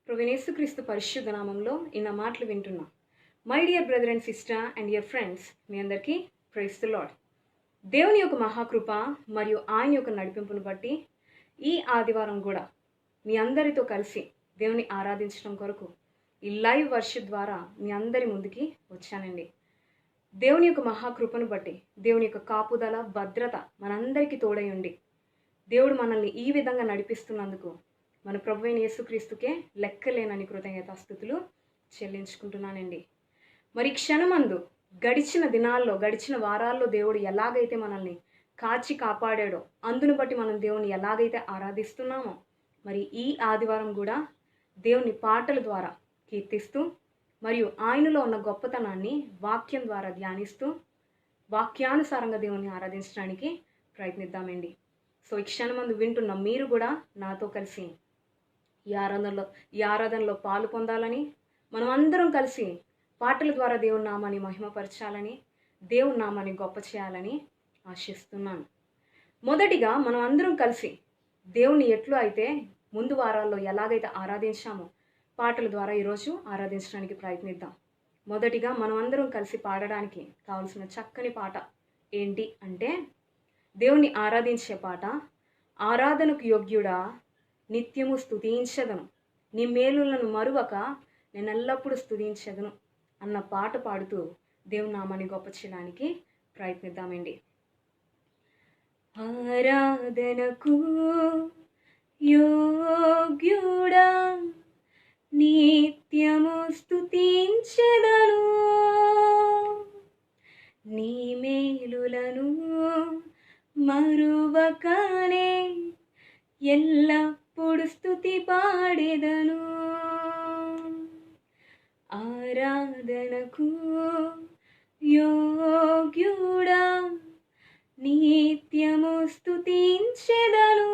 ప్రభువైన యేసుక్రీస్తు పరిశుద్ధ నామంలో ఇన్న మాటలు వింటున్నాం. My dear brother and sister and dear friends, మీ అందరికీ ప్రైజ్ ది లార్డ్. దేవుని యొక్క మహాకృప మరియు ఆయన యొక్క నడిపింపును బట్టి ఈ ఆదివారం కూడా మీ అందరితో కలిసి దేవుని ఆరాధించడం కొరకు ఈ లైవ్ వర్షిప్ ద్వారా మీ అందరి ముందుకి వచ్చానండి. దేవుని యొక్క మహాకృపను బట్టి దేవుని యొక్క కాపుదల భద్రత మనందరికీ తోడై ఉండి దేవుడు మనల్ని ఈ విధంగా నడిపిస్తున్నందుకు మన ప్రభువైన యేసుక్రీస్తుకే లెక్కలేనని కృతజ్ఞతాస్తుతులు చెల్లించుకుంటున్నానండి. మరి క్షణమందు గడిచిన దినాల్లో గడిచిన వారాల్లో దేవుడు ఎలాగైతే మనల్ని కాచి కాపాడాడో అందును బట్టి మనం దేవుని ఎలాగైతే ఆరాధిస్తున్నామో మరి ఈ ఆదివారం కూడా దేవుని పాటల ద్వారా కీర్తిస్తూ మరియు ఆయనలో ఉన్న గొప్పతనాన్ని వాక్యం ద్వారా ధ్యానిస్తూ వాక్యానుసారంగా దేవుని ఆరాధించడానికి ప్రయత్నిద్దామండి. సో ఈ క్షణమందు వింటున్న మీరు కూడా నాతో కలిసి ఈ ఆరాధనలో పాలు పొందాలని, మనం అందరం కలిసి పాటల ద్వారా దేవుని నామాన్ని మహిమపరచాలని, దేవుని నామాన్ని గొప్ప చేయాలని ఆశిస్తున్నాను. మొదటిగా మనం అందరం కలిసి దేవుని ఎట్లు అయితే ముందు వారాల్లో ఎలాగైతే ఆరాధించామో పాటల ద్వారా ఈరోజు ఆరాధించడానికి ప్రయత్నిద్దాం. మొదటిగా మనం అందరం కలిసి పాడడానికి కావలసిన చక్కని పాట ఏంటి అంటే, దేవుని ఆరాధించే పాట. ఆరాధనకు యోగ్యుడా నిత్యము స్తుతించెదను, నీ మేలులను మరువక నేను ఎల్లప్పుడూ స్తుతించెదను అన్న పాట పాడుతూ దేవుని నామాన్ని గొప్ప చేయడానికి ప్రయత్నిద్దామండి. ఆరాధనకు యోగ్యుడా నిత్యము స్తుతించెదను, నీ మేలులను మరువకనే ఎల్లప్పుడు స్తుతి పాడెదను. ఆరాధనకు యోగ్యుడా నిత్యము స్తుతించెదను,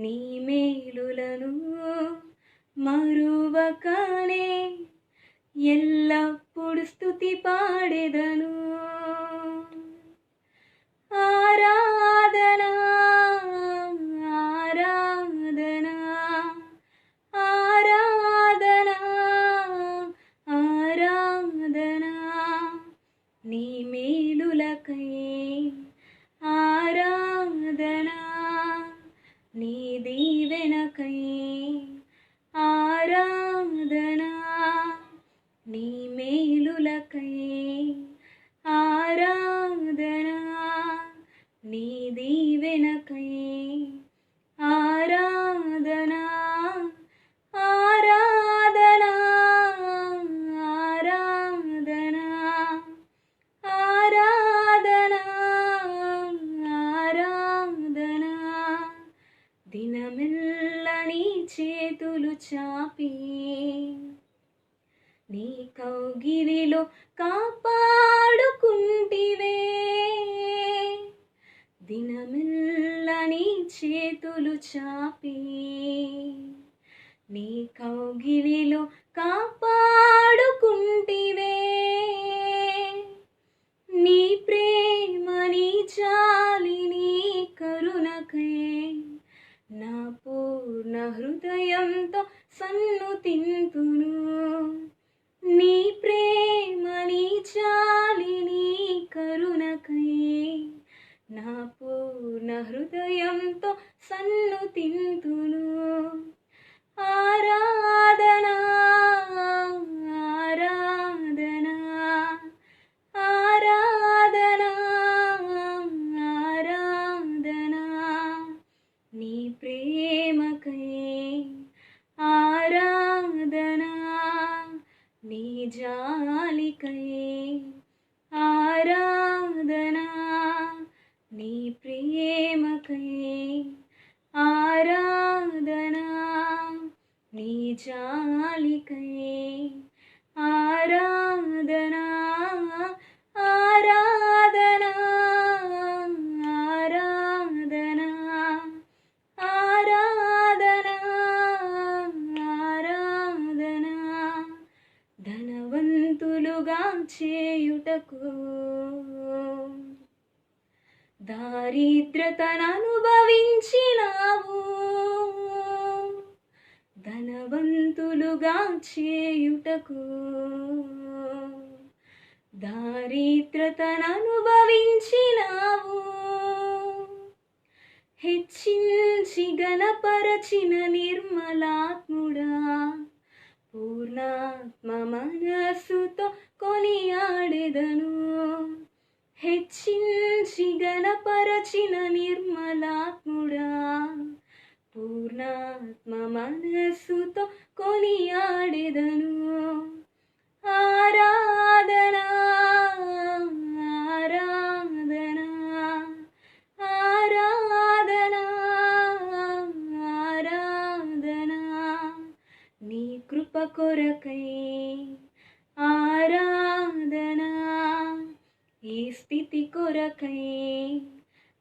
నీ మేలులను మరువకనే ఎల్లప్పుడు స్తుతి పాడెదను. ఆరాధన ఆరాధన ఆరాధన ఆరాధన నీ మేలులకై ఆరాధన, నీ దీవెనకై ఆరాధన, నీ మేలులకై ఆరాధన, నీ దీవెనకై ఆరాధన. ఆరాధన ఆరాధన ఆరాధన ఆరాధన దినమెల్ల నీ చేతులు చాపి నీ కౌగిలిలో కాపాడుకుంటివే, దినమెల్ల నీ చేతులు చాపి నీ కౌగిలిలో కాపాడుకుంటివే, నీ ప్రేమ నీ జాలి నీ కరుణకై నా పూర్ణ హృదయంతో సన్నుతింతును, నీ ప్రేమ నీ జాలి నీ కరుణకై నా పూర్ణ హృదయంతో సన్నుతింతును. ఆరాధన ఆరాధన ఆరాధన ఆరాధన నీ ప్రేమకై ఆరాధన, నీ జాలికై ఆరాధన, నీ ప్రేమకై ఆరాధన, నీ జాలికై ఆరాధన. ఆరాధన ఆరాధన ఆరాధన ఆరాధన ధనవంతులుగా చేయుటకు దారిద్రతను అనుభవించినావు, మేలుగా చేయుటకు దారిద్రతననుభవించినావు, హెచ్చించి గణపరచిన నిర్మలాత్ముడా, పూర్ణాత్మ మనసుతో కొనియాడెదను. హెచ్చించి గణపరచిన నిర్మలాత్ముడా, పూర్ణాత్మ మనసుతో కొనియాడెదను. ఆరాధన ఆరాధన ఆరాధన ఆరాధన నీ కృప కొరకై ఆరాధన, ఈ స్థితి కొరకై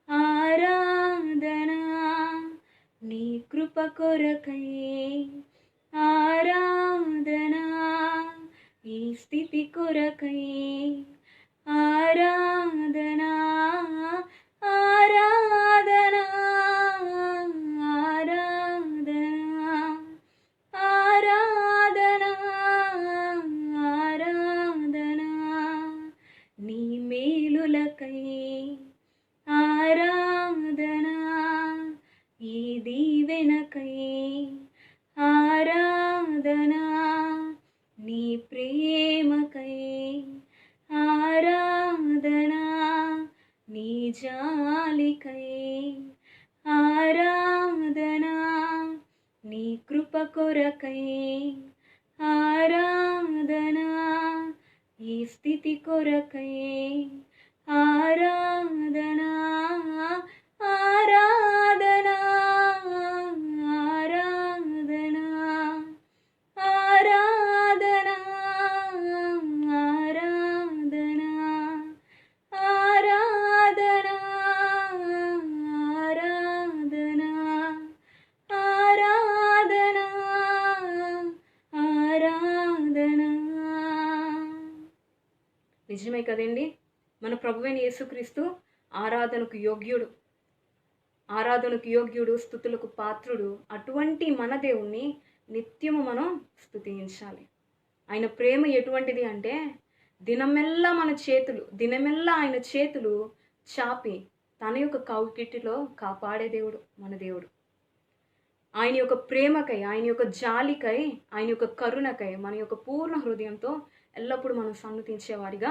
ఆరాధన, నీ కృప కొరకై ఆరాధన, ఈ స్థితి కొరకై ఆరాధన ఆరాధన ఆరాధన ఆరాధన ఆరాధన నీ మేలులకై ఆరాధన, ఈ దీవెనకై ఆరాధన, నీ ప్రేమకై ఆరాధన, నీ జాలికై ఆరాధన, నీ కృప కొరకై ఆరాధన, ఈ స్థితి కొరకై ఆరాధన ఆరాధన ఆరాధన ఆరాధన ఆరాధన ఆరాధన ఆరాధన ఆరాధన ఆరాధన. నిజమే కదండి, మన ప్రభువైన యేసుక్రీస్తు ఆరాధనకు యోగ్యుడు, ఆరాధనకు యోగ్యుడు, స్తుతులకు పాత్రుడు. అటువంటి మన దేవుణ్ణి నిత్యము మనం స్తుతించాలి. ఆయన ప్రేమ ఎటువంటిది అంటే దినమెల్లా ఆయన చేతులు చాపి తన యొక్క కౌగిటిలో కాపాడే దేవుడు మన దేవుడు. ఆయన యొక్క ప్రేమకై, ఆయన యొక్క జాలికై, ఆయన యొక్క కరుణకై మన యొక్క పూర్ణ హృదయంతో ఎల్లప్పుడూ మనం సన్నతించేవారిగా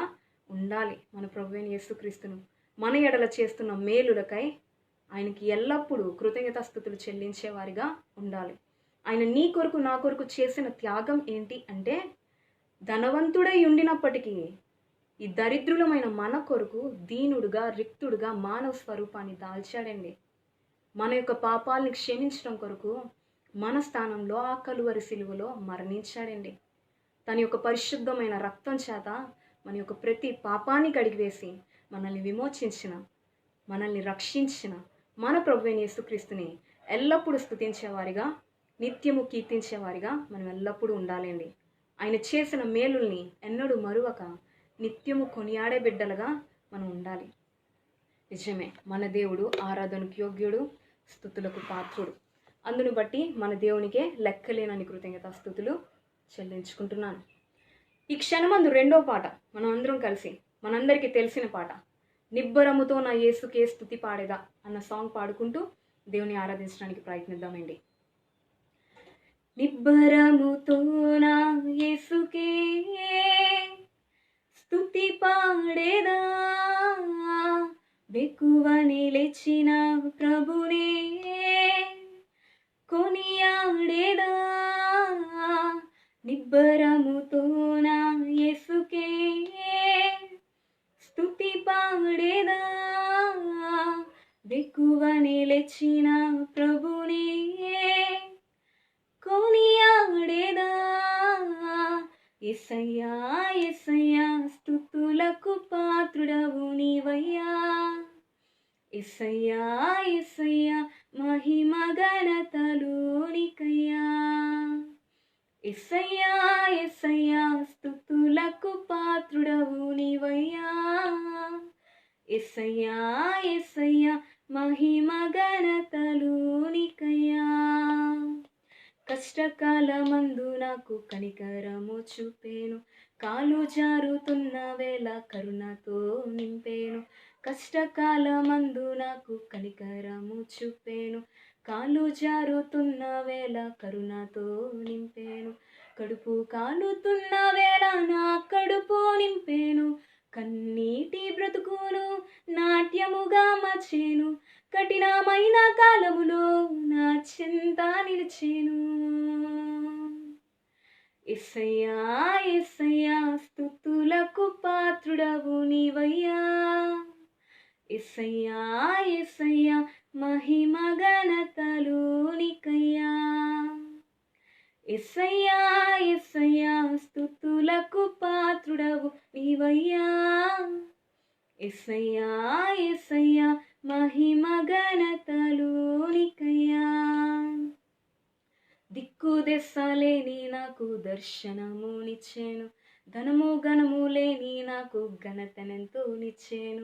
ఉండాలి. మన ప్రభువైన యేసుక్రీస్తును మన ఎడల చేస్తున్న మేలులకై ఆయనకి ఎల్లప్పుడూ కృతజ్ఞతాస్తుతులు చెల్లించేవారిగా ఉండాలి. ఆయన నీ కొరకు నా కొరకు చేసిన త్యాగం ఏంటి అంటే ధనవంతుడై ఉండినప్పటికీ ఈ దరిద్రులమైన మన కొరకు దీనుడుగా, రిక్తుడుగా మానవ స్వరూపాన్ని దాల్చాడండి. మన యొక్క పాపాలని క్షమించడం కొరకు మన స్థానంలో ఆ కలువరి సిలువలో మరణించాడండి. తన యొక్క పరిశుద్ధమైన రక్తం చేత మన యొక్క ప్రతి పాపాన్ని కడిగివేసి మనల్ని విమోచించిన, మనల్ని రక్షించిన మన ప్రభువైన యేసుక్రీస్తుని ఎల్లప్పుడూ స్తుతించేవారిగా, నిత్యము కీర్తించేవారిగా మనం ఎల్లప్పుడూ ఉండాలండి. ఆయన చేసిన మేలుల్ని ఎన్నడూ మరువక నిత్యము కొనియాడే బిడ్డలుగా మనం ఉండాలి. నిజమే, మన దేవుడు ఆరాధనకు యోగ్యుడు, స్తుతులకు పాత్రుడు. అందును బట్టి మన దేవునికే లెక్కలేనని కృతజ్ఞతాస్తుతులు చెల్లించుకుంటున్నాను. ఈ క్షణమందు రెండో పాట మనం అందరం కలిసి, మనందరికీ తెలిసిన పాట, నిబ్బరముతో నా యేసుకే స్తుతి పాడేదా అన్న సాంగ్ పాడుకుంటూ దేవుని ఆరాధించడానికి ప్రయత్నిద్దామండి. నిబ్బరముతో నా యేసుకే స్తుతి పాడేదా, వెక్కువ నిలిచిన ప్రభునే కొనియాడేదా, నిబ్బరముతో నా యేసుకే స్తుతి పాడేదా, వెక్కువ నిలిచిన ప్రభునే కొనియాడేదా. యేసయ్యా యేసయ్యా స్తుతులకు పాత్రుడవు నీవయ్యా, యేసయ్యా యేసయ్యా మహిమ ఘనతలు నీకయ్యా, యేసయ్యా యేసయ్యా స్తుతులకు పాత్రుడవు నీవయ్యా, యేసయ్యా యేసయ్యా మహిమ ఘనతలు నీకయ్యా. కష్టకాలమందు నాకు కనికరము చూపేను, కాలు జారుతున్న వేళ కరుణతో నింపేను. కష్టకాలమందు నాకు కనికరము చూపేను, కాలు జారుతున్న వేళ కరుణతో నింపేను. కడుపు కాలుతున్న వేళ నా కడుపు నింపేను, కన్నీటి బ్రతుకును నాట్యముగా మార్చేను. కఠినమైన కాలములో నా చింత నిలిచేను. యేసయ్యా యేసయ్యా స్తుతులకు పాత్రుడవు నీవయ్యా. యేసయ్యా యేసయ్యా మహిమ ఘనతలు నీకయ్యా. యేసయ్యా యేసయ్యా స్తుతులకు పాత్రుడవు నీవయ్యా. యేసయ్యా యేసయ్యా మహిమ ఘనతలు నీకయ్యా. దిక్కు దెస్సలేని నాకు దర్శనమునిచ్చేను, ధనము ఘనము లేని నాకు ఘనతనెంతో నిచ్చేను.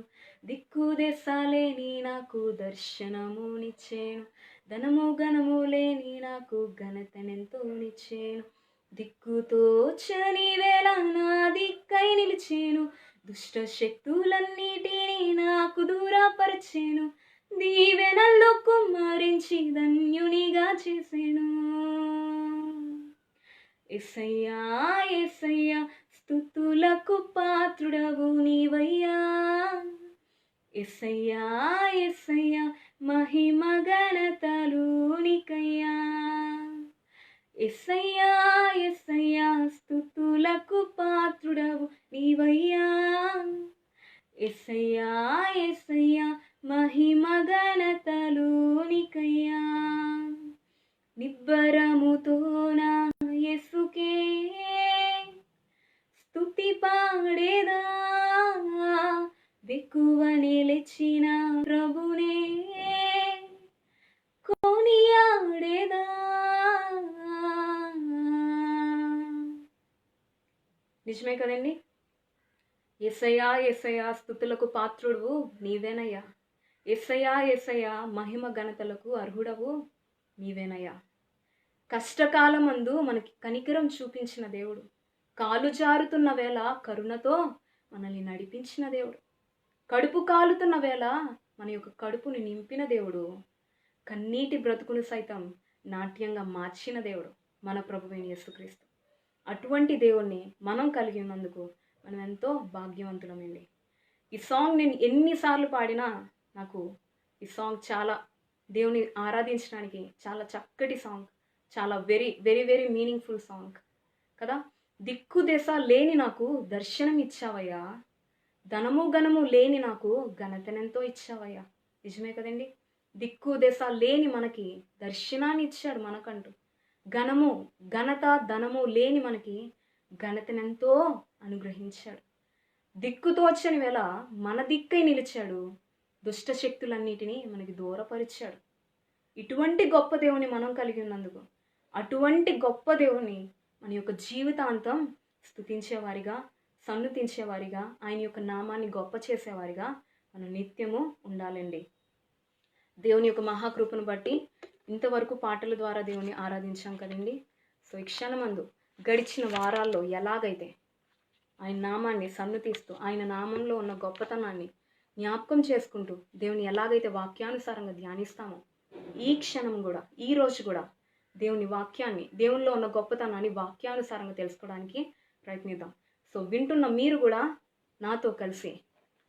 దిక్కు దెస్సలేని నాకు దర్శనమునిచ్చేను, ధనము ఘనము లేని నాకు ఘనతనెంతో నిచ్చేను. దిక్కుతోచని వేళ నా దిక్కై నిలిచేను, దుష్ట శక్తులన్నిటినీ నాకు దూరపరిచేను. దీవెనల్లో కుమ్మరించి ధన్యునిగా చేసేను. యేసయ్యా యేసయ్యా స్తుతులకు పాత్రుడవు నీవయ్యా. యేసయ్యా యేసయ్యా మహిమ ఘనతలు నీకయ్యా. యేసయ్యా యేసయ్యా స్తుతులకు పాత్రుడవు నీవయ్యా. యేసయ్యా యేసయ్యా మహిమ ఘనతలు నీకయ్యా. నిబ్బరముతో నా యేసుకే స్తుతి పాడేదా, వెక్కువ నిలిచిన ప్రభునే కొనియాడేదా. నిజమే కదండి. యేసయ్యా యేసయ్యా స్తుతులకు పాత్రుడువు నీవేనయ్యా. యేసయ్యా యేసయ్యా మహిమ ఘనతలకు అర్హుడవు నీవేనయ్యా. కష్టకాలమందు మనకి కనికరం చూపించిన దేవుడు, కాలు జారుతున్న వేళ కరుణతో మనల్ని నడిపించిన దేవుడు, కడుపు కాలుతున్న వేళ మన యొక్క కడుపుని నింపిన దేవుడు, కన్నీటి బ్రతుకును సైతం నాట్యంగా మార్చిన దేవుడు మన ప్రభువైన యేసుక్రీస్తు. అటువంటి దేవుణ్ణి మనం కలిగి ఉన్నందుకు మనం ఎంతో భాగ్యవంతులమండి. ఈ సాంగ్ నేను ఎన్నిసార్లు పాడినా నాకు ఈ సాంగ్ చాలా దేవుని ఆరాధించడానికి చాలా చక్కటి సాంగ్, చాలా very very very meaningful song కదా. దిక్కు దెస లేని నాకు దర్శనం ఇచ్చావయ్యా, ధనము ఘనము లేని నాకు ఘనతనెంతో ఇచ్చావయ్యా. నిజమే కదండి. దిక్కు దెస లేని మనకి దర్శనాన్ని ఇచ్చాడు మనకంటూ. ఘనము ఘనత ధనము లేని మనకి ఘనతనెంతో అనుగ్రహించాడు. దిక్కుతోచని వేళ మన దిక్కై నిలిచాడు, దుష్ట శక్తులన్నిటినీ మనకి దూరపరిచాడు. ఇటువంటి గొప్ప దేవుని మనం కలిగి ఉన్నందుకు, అటువంటి గొప్ప దేవుని మన యొక్క జీవితాంతం స్తుతించేవారిగా, సన్నుతించేవారిగా, ఆయన యొక్క నామాన్ని గొప్ప చేసేవారిగా మనం నిత్యము ఉండాలండి. దేవుని యొక్క మహాకృపను బట్టి ఇంతవరకు పాటల ద్వారా దేవుని ఆరాధించాం కదండి. సో ఈ క్షణమందు గడిచిన వారాల్లో ఎలాగైతే ఆయన నామాన్ని సన్నుతిస్తూ, ఆయన నామంలో ఉన్న గొప్పతనాన్ని జ్ఞాపకం చేసుకుంటూ దేవుని ఎలాగైతే వాక్యానుసారంగా ధ్యానిస్తామో, ఈ క్షణం కూడా, ఈ రోజు కూడా దేవుని వాక్యాన్ని, దేవునిలో ఉన్న గొప్పతనాన్ని వాక్యానుసారంగా తెలుసుకోవడానికి ప్రయత్నిద్దాం. సో వింటున్న మీరు కూడా నాతో కలిసి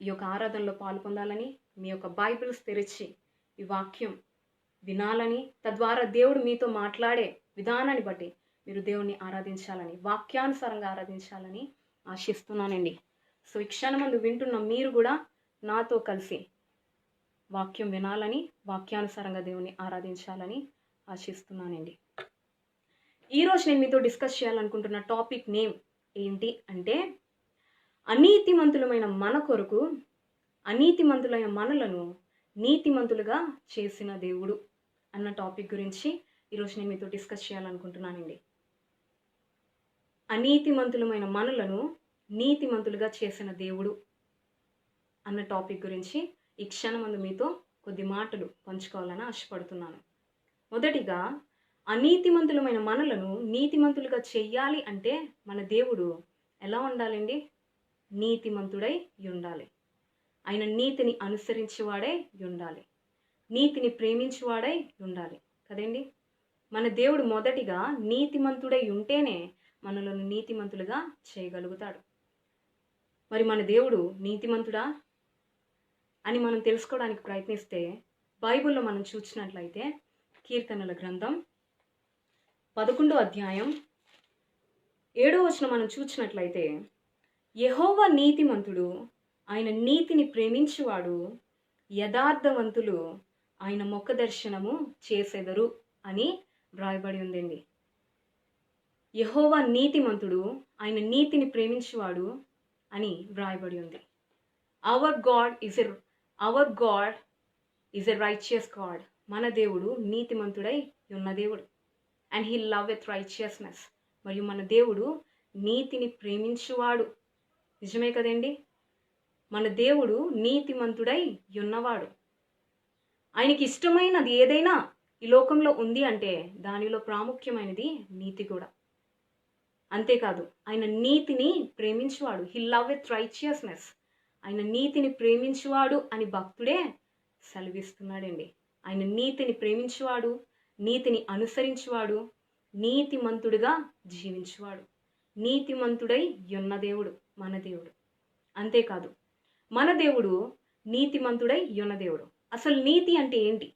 ఈ యొక్క ఆరాధనలో పాల్పొందాలని, మీ యొక్క బైబిల్స్ తెరిచి ఈ వాక్యం వినాలని, తద్వారా దేవుడు మీతో మాట్లాడే విధానాన్ని బట్టి మీరు దేవుణ్ణి ఆరాధించాలని, వాక్యానుసారంగా ఆరాధించాలని ఆశిస్తున్నానండి. సో ఈ క్షణమందు వింటున్న మీరు కూడా నాతో కలిసి వాక్యం వినాలని, వాక్యానుసారంగా దేవుని ఆరాధించాలని ఆశిస్తున్నానండి. ఈరోజు నేను మీతో డిస్కస్ చేయాలనుకుంటున్న టాపిక్ నేమ్ ఏంటి అంటే, అనీతిమంతులమైన మన కొరకు అనీతిమంతులైన మనలను నీతిమంతులుగా చేసిన దేవుడు అన్న టాపిక్ గురించి ఈరోజు నేను మీతో డిస్కస్ చేయాలనుకుంటున్నానండి. అనీతిమంతులమైన మనలను నీతిమంతులుగా చేసిన దేవుడు అన్న టాపిక్ గురించి ఈ క్షణమందు మీతో కొద్ది మాటలు పంచుకోవాలని ఆశపడుతున్నాను. మొదటిగా, అనీతిమంతులమైన మనలను నీతిమంతులుగా చెయ్యాలి అంటే మన దేవుడు ఎలా ఉండాలండి? నీతిమంతుడై ఉండాలి. ఆయన నీతిని అనుసరించేవాడై ఉండాలి. నీతిని ప్రేమించేవాడై ఉండాలి కదండి. మన దేవుడు మొదటిగా నీతిమంతుడై ఉంటేనే మనలను నీతిమంతులుగా చేయగలుగుతాడు. మరి మన దేవుడు నీతిమంతుడా అని మనం తెలుసుకోవడానికి ప్రయత్నిస్తే బైబిల్లో మనం చూసినట్లయితే కీర్తనల గ్రంథం 11వ అధ్యాయం 7వ వచనం మనం చూసినట్లయితే, యెహోవా నీతిమంతుడు, ఆయన నీతిని ప్రేమించువాడు, యథార్థవంతులు ఆయన ముఖ దర్శనము చేసెదరు అని వ్రాయబడి ఉందండి. యెహోవా నీతిమంతుడు, ఆయన నీతిని ప్రేమించువాడు అని వ్రాయబడి ఉంది. Hour God is a righteous God. మన దేవుడు నీతిమంతుడై ఉన్న దేవుడు. And he loveth righteousness. మరియు మన దేవుడు నీతిని ప్రేమించువాడు. నిజమే కదండి. మన దేవుడు నీతిమంతుడై ఉన్నవాడు. ఆయనకి ఇష్టమైనది ఏదైనా ఈ లోకంలో ఉంది అంటే దానిలో ప్రాముఖ్యమైనది నీతి కూడా. అంతేకాదు, ఆయన నీతిని ప్రేమించువాడు. He loveth righteousness. ఆయన నీతిని ప్రేమించువాడు అని భక్తుడే సెలవిస్తున్నాడండి. ఆయన నీతిని ప్రేమించువాడు, నీతిని అనుసరించువాడు, నీతిమంతుడిగా జీవించువాడు. నీతిమంతుడై ఉన్న దేవుడు మన దేవుడు. అంతేకాదు, మన దేవుడు నీతిమంతుడై ఉన్న దేవుడు. అసలు నీతి అంటే ఏంటి?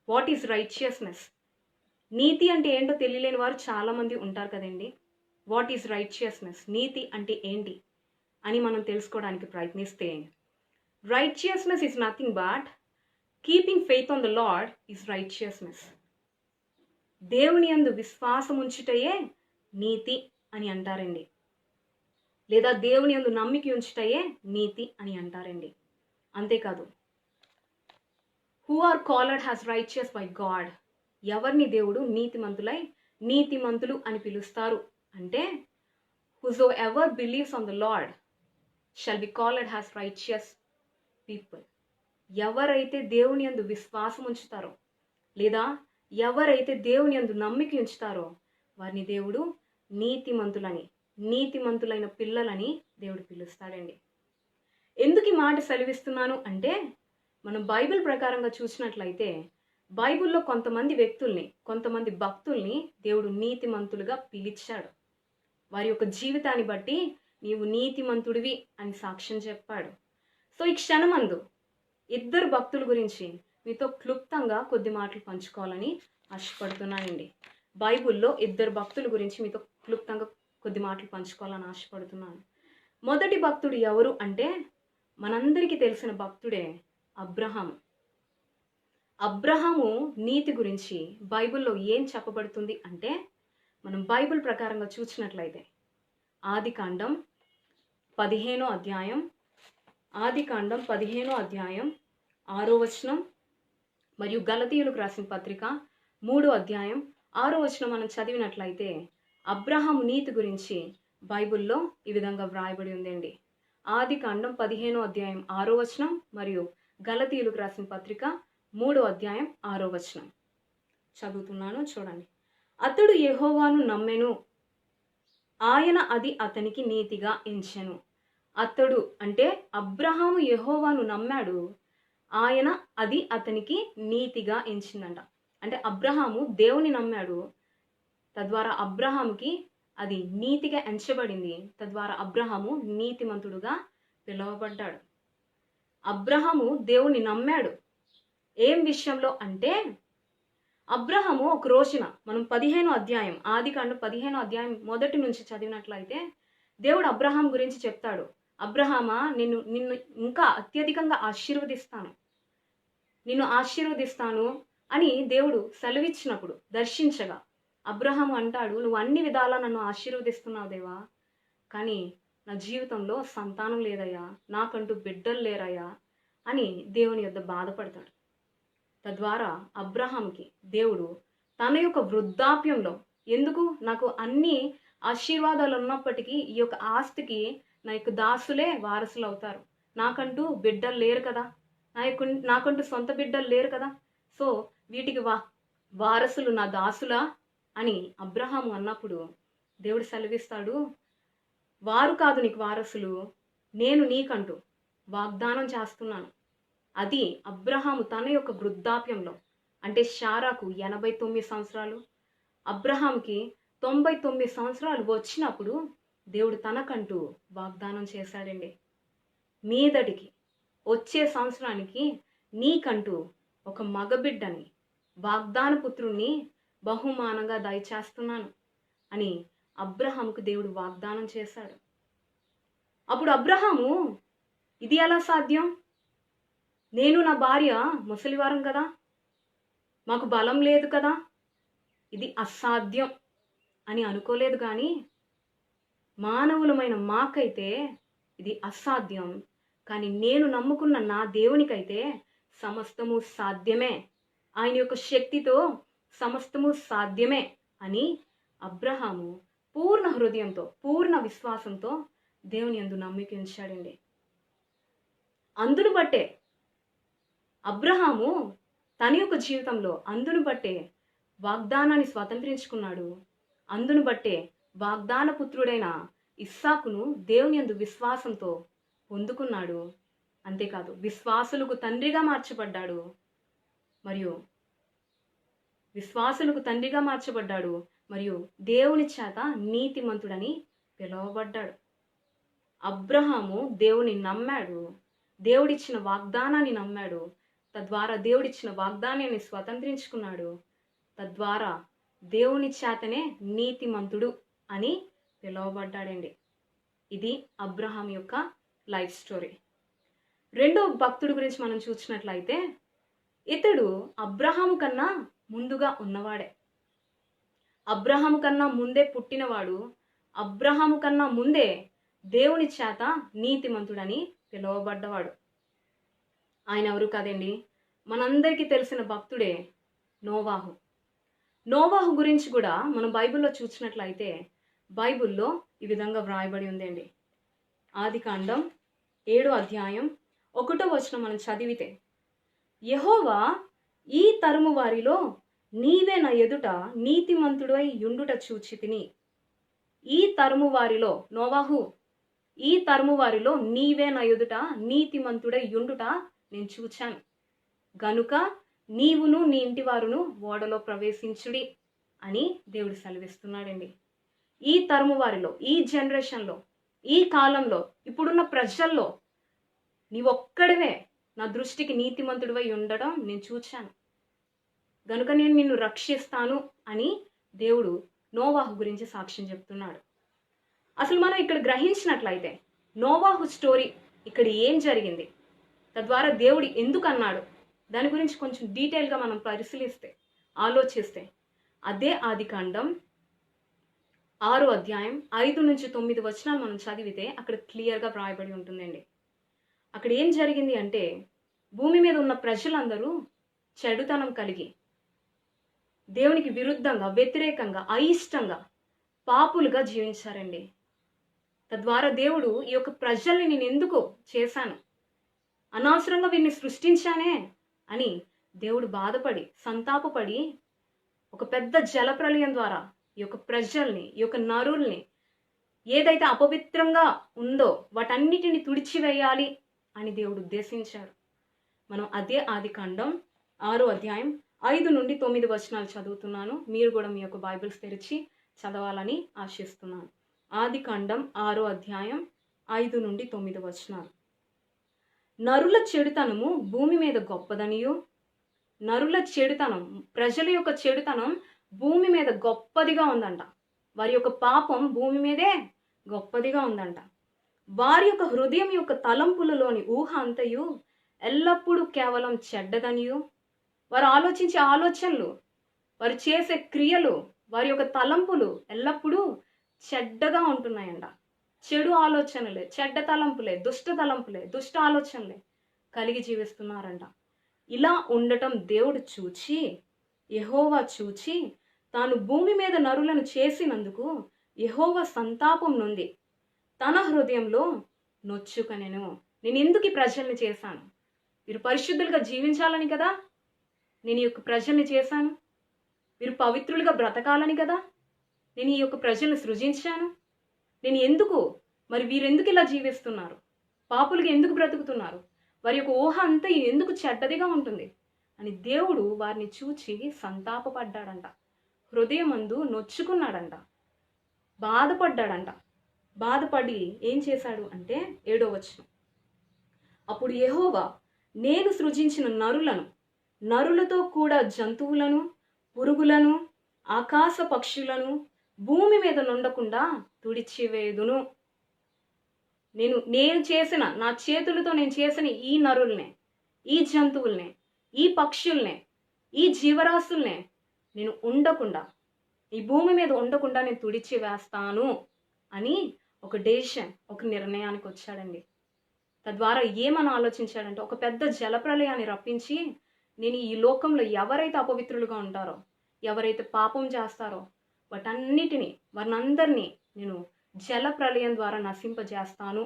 What is righteousness? నీతి అంటే ఏంటో తెలియలేని వారు చాలామంది ఉంటారు కదండి. What is righteousness? నీతి అంటే ఏంటి అని మనం తెలుసుకోవడానికి ప్రయత్నిస్తే, righteousness is nothing but keeping faith on the lord is righteousness. దేవుని యందు విశ్వాసం ఉంచుటయే నీతి అని అంటారండి. లేదా దేవుని యందు నమ్మిక ఉంచుటయే నీతి అని అంటారండి. అంతేకాదు, who are called as righteous by God. ఎవరిని దేవుడు నీతిమంతులు అని పిలుస్తారు అంటే, whosoever believes on the Lord shall be called as righteous people. ఎవరైతే దేవుని యందు విశ్వాసం ఉంచుతారో లేదా ఎవరైతే దేవుని యందు నమ్మిక ఉంచుతారో వారిని దేవుడు నీతిమంతులైన పిల్లలని దేవుడు పిలుస్తాడండి. ఎందుకు ఈ మాట సెలవిస్తున్నాను అంటే, మనం బైబిల్ ప్రకారంగా చూసినట్లయితే బైబిల్లో కొంతమంది భక్తుల్ని దేవుడు నీతిమంతులుగా పిలిచాడు. వారి యొక్క జీవితాన్ని బట్టి నీవు నీతిమంతుడివి అని సాక్ష్యం చెప్పాడు. సో ఈ క్షణమందు ఇద్దరు భక్తుల గురించి మీతో క్లుప్తంగా కొద్ది మాటలు పంచుకోవాలని ఆశపడుతున్నానండి. బైబిల్లో ఇద్దరు భక్తుల గురించి మీతో క్లుప్తంగా కొద్ది మాటలు పంచుకోవాలని ఆశపడుతున్నాను. మొదటి భక్తుడు ఎవరు అంటే, మనందరికీ తెలిసిన భక్తుడే అబ్రహాము. అబ్రహాము నీతి గురించి బైబిల్లో ఏం చెప్పబడుతుంది అంటే, మనం బైబిల్ ప్రకారంగా చూసినట్లయితే ఆదికాండం 15వ అధ్యాయం 6వ వచనం మరియు గలతీయులకు రాసిన పత్రిక 3వ అధ్యాయం 6వ వచనం మనం చదివినట్లయితే అబ్రహాము నీతి గురించి బైబిల్లో ఈ విధంగా వ్రాయబడి ఉందండి. ఆదికాండం 15వ అధ్యాయం 6వ వచనం మరియు గలతీయులకు రాసిన పత్రిక 3వ అధ్యాయం 6వ వచనం చదువుతున్నాను, చూడండి. అతడు యెహోవాను నమ్మెను, ఆయన అది అతనికి నీతిగా ఎంచెను. అతడు అంటే అబ్రహాము యెహోవాను నమ్మాడు, ఆయన అది అతనికి నీతిగా ఎంచిందంట. అంటే అబ్రహాము దేవుని నమ్మాడు, తద్వారా అబ్రహాముకి అది నీతిగా ఎంచబడింది. తద్వారా అబ్రహాము నీతిమంతుడుగా పిలువబడ్డాడు. అబ్రహాము దేవుని నమ్మాడు. ఏం విషయంలో అంటే, అబ్రహాము ఒక రోజున మనం 15వ అధ్యాయం ఆదికాండం 15వ అధ్యాయం మొదటి నుంచి చదివినట్లయితే దేవుడు అబ్రహాం గురించి చెప్తాడు. అబ్రహామా, నిన్ను ఇంకా అత్యధికంగా నిన్ను ఆశీర్వదిస్తాను అని దేవుడు సెలవిచ్చినప్పుడు దర్శించగా అబ్రహాము అంటాడు, నువ్వు అన్ని విధాలా నన్ను ఆశీర్వదిస్తున్నావు దేవా, కానీ నా జీవితంలో సంతానం లేదయ్యా, నాకంటూ బిడ్డలు లేరయ్యా అని దేవుని యొద్ద బాధపడతాడు. తద్వారా అబ్రహాంకి దేవుడు తన యొక్క వృద్ధాప్యంలో, ఎందుకు నాకు అన్ని ఆశీర్వాదాలు ఉన్నప్పటికీ ఈ యొక్క ఆస్తికి నా యొక్క దాసులే వారసులు అవుతారు, నాకంటూ బిడ్డలు లేరు కదా, నాకంటూ సొంత బిడ్డలు లేరు కదా, సో వారసులు నా దాసులా అని అబ్రహాము అన్నప్పుడు దేవుడు సెలవిస్తాడు, వారు కాదు నీకు వారసులు, నేను నీకంటూ వాగ్దానం చేస్తున్నాను. అది అబ్రహాము తన యొక్క వృద్ధాప్యంలో, అంటే శారాకు 89 సంవత్సరాలు, అబ్రహాంకి 99 సంవత్సరాలు వచ్చినప్పుడు దేవుడు తనకంటూ వాగ్దానం చేశాడండి. మీదటికి వచ్చే సంవత్సరానికి నీకంటూ ఒక మగబిడ్డని, వాగ్దాన పుత్రుణ్ణి బహుమానంగా దయచేస్తున్నాను అని అబ్రహాముకు దేవుడు వాగ్దానం చేశాడు. అప్పుడు అబ్రహాము, ఇది ఎలా సాధ్యం? నేను నా భార్య ముసలివారం కదా, మాకు బలం లేదు కదా, ఇది అసాధ్యం అని అనుకోలేదు. కానీ మానవులమైన మాకైతే ఇది అసాధ్యం, కానీ నేను నమ్ముకున్న నా దేవునికైతే సమస్తము సాధ్యమే, ఆయన యొక్క శక్తితో సమస్తము సాధ్యమే అని అబ్రహాము పూర్ణ హృదయంతో, పూర్ణ విశ్వాసంతో దేవుని యందు నమ్మిక ఉంచాడండి. అందును బట్టే అబ్రహాము తన యొక్క జీవితంలో అందును బట్టే వాగ్దానాన్ని స్వతంత్రించుకున్నాడు. అందును బట్టే వాగ్దాన పుత్రుడైన ఇస్సాకును దేవుని యందు విశ్వాసంతో పొందుకున్నాడు. అంతేకాదు విశ్వాసులకు తండ్రిగా మార్చబడ్డాడు. మరియు దేవుని చేత నీతిమంతుడని పిలువబడ్డాడు. అబ్రహాము దేవుని నమ్మాడు, దేవుడిచ్చిన వాగ్దానాన్ని నమ్మాడు, తద్వారా దేవుడిచ్చిన వాగ్దానాన్ని స్వతంత్రించుకున్నాడు. తద్వారా దేవుని చేతనే నీతిమంతుడు అని పిలువబడ్డాడండి. ఇది అబ్రహాం యొక్క లైఫ్ స్టోరీ. రెండో భక్తుడి గురించి మనం చూసినట్లయితే, ఇతడు అబ్రహాము కన్నా ముందుగా ఉన్నవాడే. అబ్రహాము కన్నా ముందే పుట్టినవాడు, అబ్రహాము కన్నా ముందే దేవుని చేత నీతిమంతుడని పిలువబడ్డవాడు. ఆయన ఎవరు కాదండి, మనందరికీ తెలిసిన భక్తుడే నోవాహు. నోవాహు గురించి కూడా మనం బైబిల్లో చూసినట్లయితే, బైబిల్లో ఈ విధంగా వ్రాయబడి ఉందండి. ఆదికాండం 7వ అధ్యాయం 1వ వచనం మనం చదివితే, యెహోవా ఈ తరము వారిలో నీవే నా ఎదుట నీతిమంతుడై యుండుట చూచితిని. ఈ తరము వారిలో, నోవాహు, ఈ తరము వారిలో నీవే నా ఎదుట నీతిమంతుడై యుండుట నేను చూచాను గనుక నీవును నీ ఇంటి వారును ఓడలో ప్రవేశించుడి అని దేవుడు సెలవిస్తున్నాడండి. ఈ తరము వారిలో, ఈ జనరేషన్లో, ఈ కాలంలో, ఇప్పుడున్న ప్రజల్లో నీవొక్కడివే నా దృష్టికి నీతిమంతుడివై ఉండడం నేను చూచాను గనుక నేను నిన్ను రక్షిస్తాను అని దేవుడు నోవాహు గురించి సాక్ష్యం చెప్తున్నాడు. అసలు మనం ఇక్కడ గ్రహించినట్లయితే నోవాహు స్టోరీ, ఇక్కడ ఏం జరిగింది, తద్వారా దేవుడు ఎందుకు అన్నాడు, దాని గురించి కొంచెం డీటెయిల్గా మనం పరిశీలిస్తే, ఆలోచిస్తే, అదే ఆదికాండం 6వ అధ్యాయం 5 నుంచి 9 వచనాలు మనం చదివితే అక్కడ క్లియర్గా వ్రాయబడి ఉంటుందండి. అక్కడ ఏం జరిగింది అంటే, భూమి మీద ఉన్న ప్రజలందరూ చెడుతనం కలిగి దేవునికి విరుద్ధంగా, వ్యతిరేకంగా, అయిష్టంగా, పాపులుగా జీవించారండి. తద్వారా దేవుడు ఈ యొక్క ప్రజల్ని నేను ఎందుకు చేశాను, అనవసరంగా వీరిని సృష్టించానే అని దేవుడు బాధపడి, సంతాపపడి, ఒక పెద్ద జలప్రలయం ద్వారా ఈ యొక్క ప్రజల్ని, ఈ యొక్క నరుల్ని, ఏదైతే అపవిత్రంగా ఉందో వాటన్నిటిని తుడిచివేయాలి అని దేవుడు ఉద్దేశించారు. మనం అదే ఆదికాండం 6వ అధ్యాయం 5 నుండి 9 వచనాలు చదువుతున్నాను. మీరు కూడా మీ యొక్క బైబిల్స్ తెరిచి చదవాలని ఆశిస్తున్నాను. ఆదికాండం 6వ అధ్యాయం 5 నుండి 9 వచనాలు. నరుల చెడుతనము భూమి మీద గొప్పదనియు, నరుల చెడుతనం, ప్రజల యొక్క చెడుతనం భూమి మీద గొప్పదిగా ఉందంట. వారి యొక్క పాపం భూమి మీదే గొప్పదిగా ఉందంట. వారి యొక్క హృదయం యొక్క తలంపులలోని ఊహ అంతయు ఎల్లప్పుడూ కేవలం చెడ్డదనియు, వారు ఆలోచించే ఆలోచనలు, వారు చేసే క్రియలు, వారి యొక్క తలంపులు ఎల్లప్పుడూ చెడ్డగా ఉంటున్నాయంట. చెడు ఆలోచనలే, చెడ్డ తలంపులే, దుష్ట ఆలోచనలే కలిగి జీవిస్తున్నారంట. ఇలా ఉండటం దేవుడు చూచి, యెహోవా చూచి, తాను భూమి మీద నరులను చేసినందుకు యెహోవా సంతాపం నొంది తన హృదయంలో నొచ్చుకనెను. నేను ఎందుకు ఈ ప్రజల్ని చేశాను? వీరు పరిశుద్ధులుగా జీవించాలని కదా నేను ఈ యొక్క ప్రజల్ని చేశాను. వీరు పవిత్రులుగా బ్రతకాలని కదా నేను ఈ యొక్క ప్రజలను సృజించాను. నేను ఎందుకు మరి వీరెందుకు ఇలా జీవిస్తున్నారు, పాపులుగా ఎందుకు బ్రతుకుతున్నారు, వారి యొక్క ఊహ అంతా ఎందుకు చెడ్డదిగా ఉంటుంది అని దేవుడు వారిని చూచి సంతాపపడ్డాడంట. హృదయమందు నొచ్చుకున్నాడంట, బాధపడ్డాడంట. బాధపడి ఏం చేశాడు అంటే 7వ వచనం, అప్పుడు యెహోవా నేను సృజించిన నరులతో కూడా జంతువులను, పురుగులను, ఆకాశ పక్షులను భూమి మీద నుండకుండా తుడిచివేదును. నేను చేసిన, నా చేతులతో నేను చేసిన ఈ నరుల్నే, ఈ జంతువుల్నే, ఈ పక్షుల్నే, ఈ జీవరాశుల్నే నేను ఉండకుండా, ఈ భూమి మీద ఉండకుండా నేను తుడిచి వేస్తాను అని ఒక డెసిషన్, ఒక నిర్ణయానికి వచ్చాడండి. తద్వారా ఏమని ఆలోచించాడంటే ఒక పెద్ద జలప్రలయాన్ని రప్పించి నేను ఈ లోకంలో ఎవరైతే అపవిత్రులుగా ఉంటారో, ఎవరైతే పాపం చేస్తారో వాటన్నిటినీ, వారినందరినీ నేను జల ప్రళయం ద్వారా నశింపజేస్తాను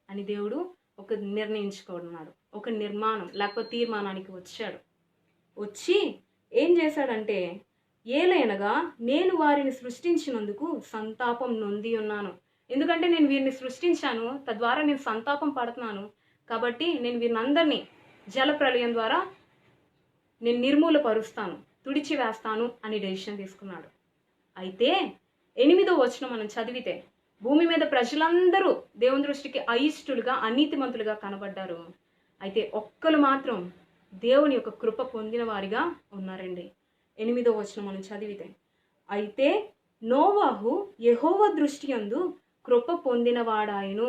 అని దేవుడు ఒక నిర్ణయించుకున్నాడు. ఒక నిర్మాణం లేకపోతే తీర్మానానికి వచ్చాడు. వచ్చి ఏం చేశాడంటే, ఏలైనగా నేను వారిని సృష్టించినందుకు సంతాపం నొంది ఉన్నాను. ఎందుకంటే నేను వీరిని సృష్టించాను, తద్వారా నేను సంతాపం పడుతున్నాను. కాబట్టి నేను వీరినందరినీ జల ప్రళయం ద్వారా నేను నిర్మూలపరుస్తాను, తుడిచివేస్తాను అని డెసిషన్ తీసుకున్నాడు. అయితే 8వ వచనం మనం చదివితే, భూమి మీద ప్రజలందరూ దేవుని దృష్టికి అయిష్టులుగా, అనీతిమంతులుగా కనబడ్డారు. అయితే ఒక్కరు మాత్రం దేవుని యొక్క కృప పొందిన వారిగా ఉన్నారండి. 8వ వచనం మనం చదివితే, అయితే నోవాహు యెహోవా దృష్టి యందు కృప పొందినవాడాయను.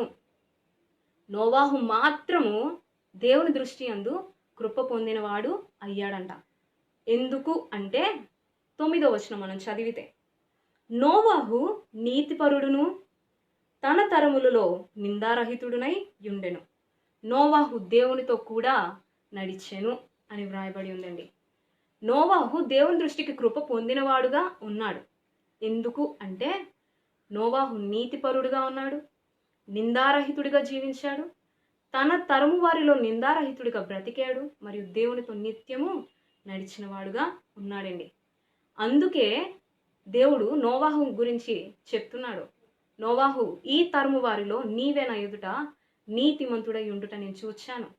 నోవాహు మాత్రము దేవుని దృష్టి యందు కృప పొందినవాడు అయ్యాడంట. ఎందుకు అంటే 9వ వచనం మనం చదివితే, నోవాహు నీతిపరుడును తన తరములలో నిందారహితుడునై యుండెను. నోవాహు దేవునితో కూడా నడిచెను అని వ్రాయబడి ఉందండి. నోవాహు దేవుని దృష్టికి కృప పొందినవాడుగా ఉన్నాడు. ఎందుకు అంటే నోవాహు నీతిపరుడుగా ఉన్నాడు, నిందారహితుడిగా జీవించాడు, తన తరము వారిలో నిందారహితుడిగా బ్రతికాడు, మరియు దేవునితో నిత్యము నడిచినవాడుగా ఉన్నాడండి. అందుకే దేవుడు నోవాహు గురించి చెప్తున్నాడు, నోవాహు ఈ తరము వారిలో నీవే నా ఎదుట నీతిమంతుడై ఉండుట నేను చూచాను.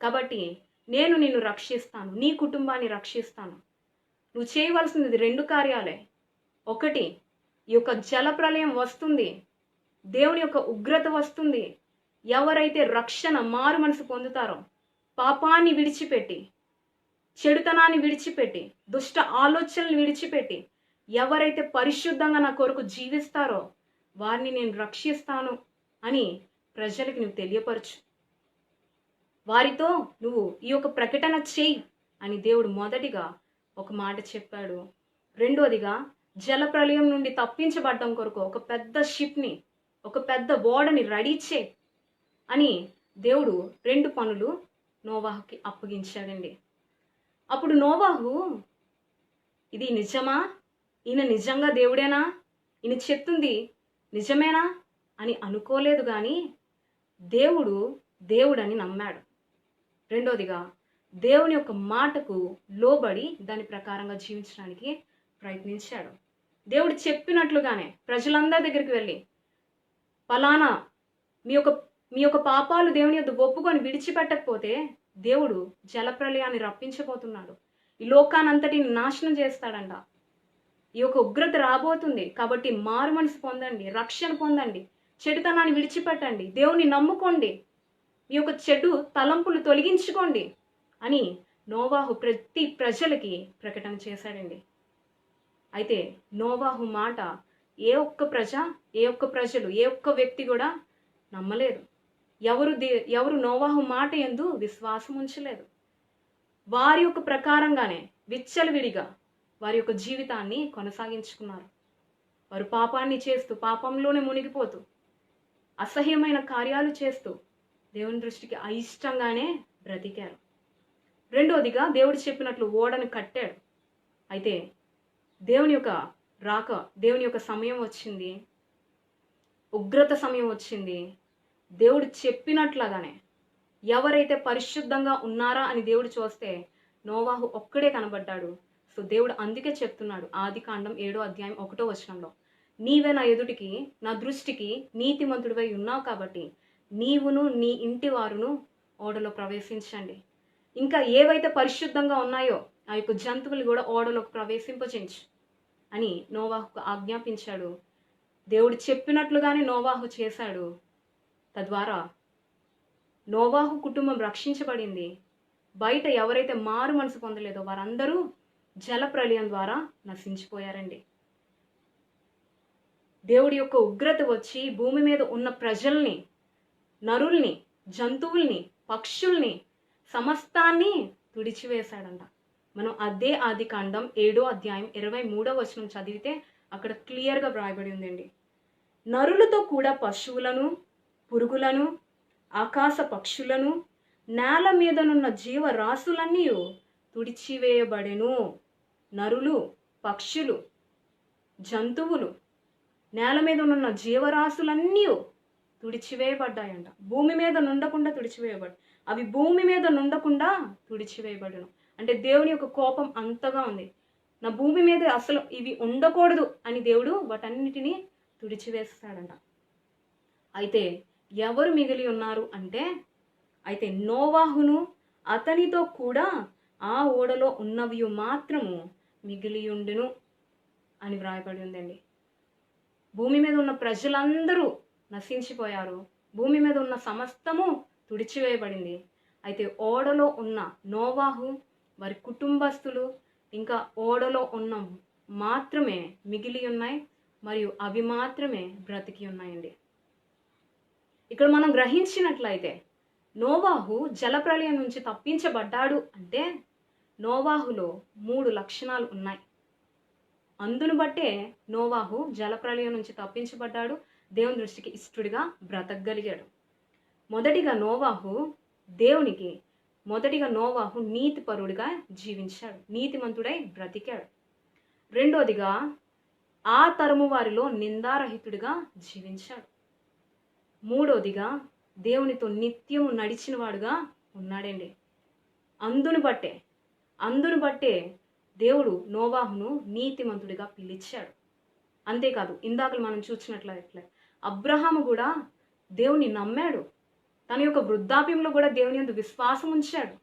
కాబట్టి నేను నిన్ను రక్షిస్తాను, నీ కుటుంబాన్ని రక్షిస్తాను. నువ్వు చేయవలసినది 2 కార్యాలే. ఒకటి, ఈ యొక్క జల ప్రళయం వస్తుంది, దేవుని యొక్క ఉగ్రత వస్తుంది. ఎవరైతే రక్షణ, మారు మనసు పొందుతారో, పాపాన్ని విడిచిపెట్టి, చెడుతనాన్ని విడిచిపెట్టి, దుష్ట ఆలోచనలు విడిచిపెట్టి ఎవరైతే పరిశుద్ధంగా నా కొరకు జీవిస్తారో వారిని నేను రక్షిస్తాను అని ప్రజలకు నువ్వు తెలియపరచు. వారితో నువ్వు ఈ యొక్క ప్రకటన చెయ్యి అని దేవుడు మొదటిగా ఒక మాట చెప్పాడు. రెండోదిగా జల ప్రళయం నుండి తప్పించబడ్డం కొరకు ఒక పెద్ద షిప్ని, ఒక పెద్ద ఓడని రెడీ చేయి అని దేవుడు 2 పనులు నోవాహుకి అప్పగించాడండి. అప్పుడు నోవాహు, ఇది నిజమా, ఈయన నిజంగా దేవుడేనా, ఈయన చెప్తుంది నిజమేనా అని అనుకోలేదు, కానీ దేవుడని నమ్మాడు. రెండోదిగా దేవుని యొక్క మాటకు లోబడి దాని ప్రకారంగా జీవించడానికి ప్రయత్నించాడు. దేవుడు చెప్పినట్లుగానే ప్రజలందరి దగ్గరికి వెళ్ళి, పలానా మీ యొక్క పాపాలు దేవుని యొద్ద ఒప్పుకొని విడిచిపెట్టకపోతే దేవుడు జలప్రలయాన్ని రప్పించబోతున్నాడు, ఈ లోకానంతటిని నాశనం చేస్తాడంట, ఈ యొక్క ఉగ్రత రాబోతుంది, కాబట్టి మారు మనసు పొందండి, రక్షణ పొందండి, చెడుతనాన్ని విడిచిపెట్టండి, దేవుని నమ్ముకోండి, మీ యొక్క చెడు తలంపులు తొలగించుకోండి అని నోవాహు ప్రతి ప్రజలకి ప్రకటన చేశాడండి. అయితే నోవాహు మాట ఏ ఒక్క ప్రజలు, ఏ ఒక్క వ్యక్తి కూడా నమ్మలేదు. ఎవరు నోవాహు మాట యందు విశ్వాసం ఉంచలేదు. వారి యొక్క ప్రకారంగానే విచ్చలవిడిగా వారి యొక్క జీవితాన్ని కొనసాగించుకున్నారు. వారు పాపాన్ని చేస్తూ, పాపంలోనే మునిగిపోతూ, అసహ్యమైన కార్యాలు చేస్తూ దేవుని దృష్టికి అయిష్టంగానే బ్రతికారు. రెండోదిగా దేవుడు చెప్పినట్లు ఓడను కట్టాడు. అయితే దేవుని యొక్క సమయం వచ్చింది, ఉగ్రత సమయం వచ్చింది. దేవుడు చెప్పినట్లుగానే ఎవరైతే పరిశుద్ధంగా ఉన్నారా అని దేవుడు చూస్తే నోవాహు ఒక్కడే కనబడ్డాడు. సో దేవుడు అందుకే చెప్తున్నాడు ఆదికాండం 7వ అధ్యాయం 1వ వచనంలో, నీవే నా ఎదుటికి నా దృష్టికి నీతిమంతుడివై ఉన్నావు కాబట్టి నీవును నీ ఇంటి వారును ఓడలో ప్రవేశించండి. ఇంకా ఏవైతే పరిశుద్ధంగా ఉన్నాయో ఆ యొక్క జంతువులు కూడా ఓడలోకి ప్రవేశింపచేయించు అని నోవాహుకు ఆజ్ఞాపించాడు. దేవుడు చెప్పినట్లుగానే నోవాహు చేశాడు. తద్వారా నోవాహు కుటుంబం రక్షించబడింది. బయట ఎవరైతే మారు మనసు పొందలేదో వారందరూ జలప్రలయం ద్వారా నశించిపోయారండి. దేవుడి యొక్క ఉగ్రత వచ్చి భూమి మీద ఉన్న ప్రజల్ని, నరుల్ని, జంతువుల్ని, పక్షుల్ని, సమస్తాన్ని తుడిచివేశాడంట. మనం అదే ఆదికాండం 7వ అధ్యాయం 23వ వచనం చదివితే అక్కడ క్లియర్గా వ్రాయబడి ఉందండి. నరులతో కూడా పశువులను, పురుగులను, ఆకాశ పక్షులను, నేల మీదనున్న జీవరాశులన్నీ తుడిచివేయబడెను. నరులు, పక్షులు, జంతువులు, నేల మీద ఉన్న జీవరాశులన్నీ తుడిచివేయబడ్డాయంట. భూమి మీద నుండకుండా తుడిచివేయబడ్డాయి. అవి భూమి మీద నుండకుండా తుడిచివేయబడను. అంటే దేవుని యొక్క కోపం అంతగా ఉంది. నా భూమి మీద అసలు ఇవి ఉండకూడదు అని దేవుడు వాటన్నిటినీ తుడిచివేస్తాడంట. అయితే ఎవరు మిగిలి ఉన్నారు అంటే, అయితే నోవాహును అతనితో కూడా ఆ ఓడలో ఉన్నవి మాత్రము మిగిలి ఉండును అని వ్రాయబడి ఉందండి. భూమి మీద ఉన్న ప్రజలందరూ నశించిపోయారు. భూమి మీద ఉన్న సమస్తము తుడిచివేయబడింది. అయితే ఓడలో ఉన్న నోవాహు, వారి కుటుంబస్తులు, ఇంకా ఓడలో ఉన్న మాత్రమే మిగిలి ఉన్నాయి, మరియు అవి మాత్రమే బ్రతికి ఉన్నాయండి. ఇక్కడ మనం గ్రహించినట్లయితే నోవాహు జలప్రలయం నుంచి తప్పించబడ్డాడు అంటే నోవాహులో 3 లక్షణాలు ఉన్నాయి. అందును బట్టే నోవాహు జలప్రలయం నుంచి తప్పించబడ్డాడు, దేవుని దృష్టికి ఇష్టడిగా బ్రతకగలిగాడు. మొదటిగా నోవాహు నీతిపరుడిగా జీవించాడు, నీతిమంతుడై బ్రతికాడు. రెండోదిగా ఆ తరము వారిలో నిందారహితుడిగా జీవించాడు. మూడోదిగా దేవునితో నిత్యము నడిచిన వాడుగా ఉన్నాడండి. అందును బట్టే దేవుడు నోవాహును నీతిమంతుడిగా పిలిచాడు. అంతేకాదు, ఇందాక మనం చూసినట్లయితే అబ్రహాము కూడా దేవుని నమ్మాడు. తన యొక్క వృద్ధాప్యంలో కూడా దేవుని యందు విశ్వాసం ఉంచాడు.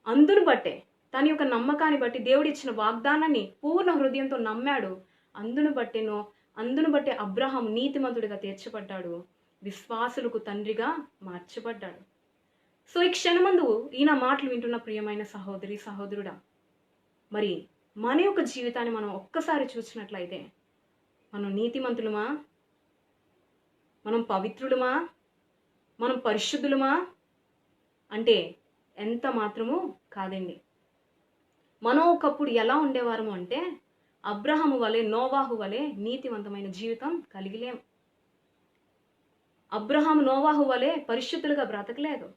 అందును బట్టే, తన యొక్క నమ్మకాన్ని బట్టి, దేవుడు ఇచ్చిన వాగ్దానాన్ని పూర్ణ హృదయంతో నమ్మాడు. అందును బట్టే అబ్రహాము నీతిమంతుడిగా తీర్చబడ్డాడు, విశ్వాసులకు తండ్రిగా మార్చబడ్డాడు. సో ఈ క్షణమందు ఈయన మాటలు వింటున్న ప్రియమైన సహోదరి, సహోదరుడా, మరి మన యొక్క జీవితాన్ని మనం ఒక్కసారి చూసినట్లయితే మనం నీతిమంతులమా, మనం పవిత్రులమా, మనం పరిశుద్ధులమా అంటే ఎంత మాత్రము కాదండి. మనం ఒకప్పుడు ఎలా ఉండేవారము అంటే అబ్రహాము వలె, నోవాహు వలె నీతివంతమైన జీవితం కలిగిలేం. అబ్రహాము నోవాహు వలె పరిశుద్ధులుగా బ్రతకలేదు.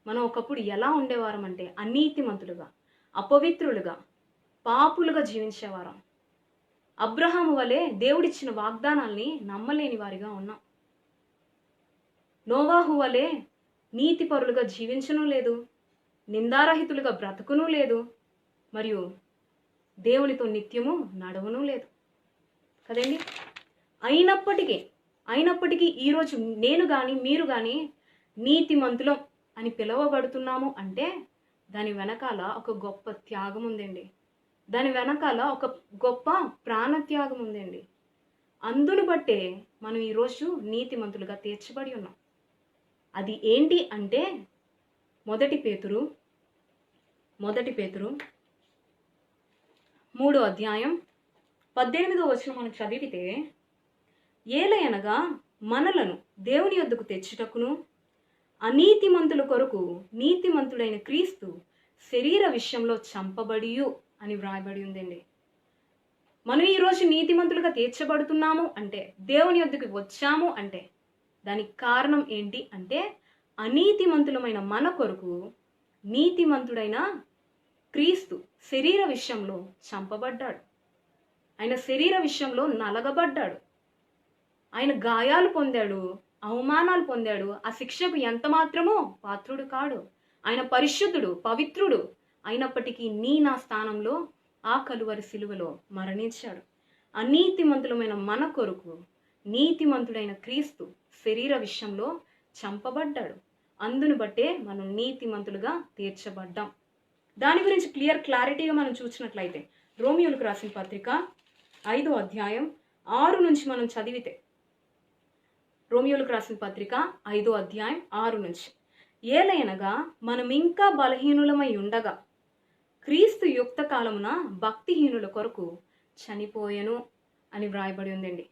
మనం ఒకప్పుడు ఎలా ఉండేవారం అంటే అనీతిమంతులుగా, అపవిత్రులుగా, పాపులుగా జీవించేవారం. అబ్రహాము వలె దేవుడిచ్చిన వాగ్దానాల్ని నమ్మలేని వారిగా ఉన్నాం. నోవాహు వలె నీతిపరులుగా జీవించను లేదు, నిందారహితులుగా బ్రతుకును లేదు, మరియు దేవునితో నిత్యము నడవను లేదు కదండి. అయినప్పటికీ ఈరోజు నేను కానీ మీరు కానీ నీతిమంతులం అని పిలువబడుతున్నాము అంటే దాని వెనకాల ఒక గొప్ప త్యాగం ఉందండి. దాని వెనకాల ఒక గొప్ప ప్రాణత్యాగం ఉందండి. అందును బట్టే మనం ఈరోజు నీతిమంతులుగా తీర్చబడి ఉన్నాం. అది ఏంటి అంటే మొదటి పేతురు 3వ అధ్యాయం 18వ వచనం మనం చదివితే, ఏలయనగా మనలను దేవుని యొద్దకు తెచ్చుటకును అనీతిమంతుల కొరకు నీతిమంతుడైన క్రీస్తు శరీర విషయంలో చంపబడియు అని వ్రాయబడి ఉందండి. మనం ఈరోజు నీతిమంతులుగా తీర్చబడుతున్నాము అంటే, దేవుని యొద్దకు వచ్చాము అంటే దానికి కారణం ఏంటి అంటే అనీతిమంతులమైన మన కొరకు నీతిమంతుడైన క్రీస్తు శరీర విషయంలో చంపబడ్డాడు. ఆయన శరీర విషయంలో నలగబడ్డాడు. ఆయన గాయాలు పొందాడు, అవమానాలు పొందాడు. ఆ శిక్షకు ఎంత మాత్రమో పాత్రుడు కాడు. ఆయన పరిశుద్ధుడు, పవిత్రుడు. అయినప్పటికీ నా స్థానంలో ఆ కలువరి సిలువలో మరణించాడు. అనీతిమంతులమైన మన కొరకు నీతిమంతుడైన క్రీస్తు శరీర విషయంలో చంపబడ్డాడు. అందును బట్టే మనం నీతిమంతులుగా తీర్చబడ్డాం. దాని గురించి క్లారిటీగా మనం చూసినట్లయితే రోమియోలకు రాసిన పత్రిక 5వ అధ్యాయం 6 నుంచి మనం చదివితే, రోమియోలకు రాసిన పత్రిక 5వ అధ్యాయం 6 నుంచి, ఏలయనగా మనం ఇంకా బలహీనులమై ఉండగా క్రీస్తు యుక్త కాలమున భక్తిహీనుల కొరకు చనిపోయెను అని వ్రాయబడి ఉందండి.